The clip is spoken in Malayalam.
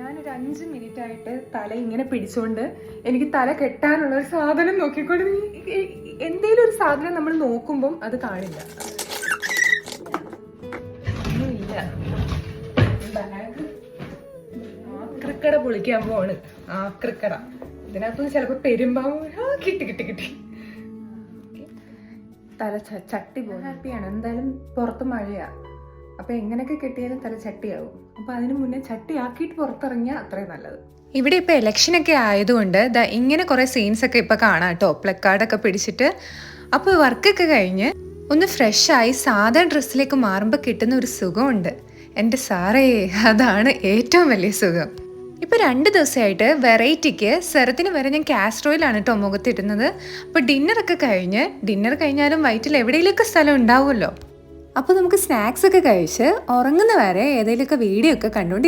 ഞാനൊരു 5 മിനിറ്റ് ആയിട്ട് തല ഇങ്ങനെ പിടിച്ചുകൊണ്ട് എനിക്ക് തല കെട്ടാനുള്ള ഒരു സാധനം നോക്കിക്കൊണ്ട് എന്തെങ്കിലും ഒരു സാധനം നമ്മൾ നോക്കുമ്പം അത് കാണില്ല. ഒന്നുമില്ല. ബാഗ് ആക്രിക്കട പൊളിക്കാൻ പോവാണ്. ആക്രിക്കട ഇതിനകത്ത് ചിലപ്പോൾ പെരുമ്പാമ്പ്. കിട്ടി തല ചട്ടി പോലെ. ഹാപ്പിയാണ്. എന്തായാലും പുറത്ത് മഴയാ, അപ്പൊ എങ്ങനെയൊക്കെ കെട്ടിയാലും തല ചട്ടിയാവും. അപ്പൊ അതിന് മുന്നേ ചട്ടി ആക്കിയിട്ട് പുറത്തിറങ്ങിയാൽ അത്രയും നല്ലത്. ഇവിടെ ഇപ്പൊ ഇലക്ഷനൊക്കെ ആയതുകൊണ്ട് ഇങ്ങനെ കുറെ സീൻസ് ഒക്കെ ഇപ്പൊ കാണാം കേട്ടോ, പ്ലക്കാർഡൊക്കെ പിടിച്ചിട്ട്. അപ്പൊ വർക്കൊക്കെ കഴിഞ്ഞ് ഒന്ന് ഫ്രഷ് ആയി സാധാ ഡ്രസ്സിലേക്ക് മാറുമ്പോൾ കിട്ടുന്ന ഒരു സുഖമുണ്ട് എൻ്റെ സാറേ, അതാണ് ഏറ്റവും വലിയ സുഖം. ഇപ്പൊ 2 ദിവസമായിട്ട് വെറൈറ്റിക്ക് സെറത്തിന് വരെ ഞാൻ കാസ്ട്രോയിലാണ് കേട്ടോ മുഖത്തിടുന്നത്. അപ്പൊ ഡിന്നർ കഴിഞ്ഞാലും വയറ്റിൽ എവിടെയെങ്കിലുമൊക്കെ സ്ഥലം ഉണ്ടാവുമല്ലോ. അപ്പോൾ നമുക്ക് സ്നാക്സ് ഒക്കെ കഴിച്ച് ഉറങ്ങുന്ന വരെ ഏതെങ്കിലുമൊക്കെ വീഡിയോ ഒക്കെ കണ്ടുകൊണ്ടിരിക്കും.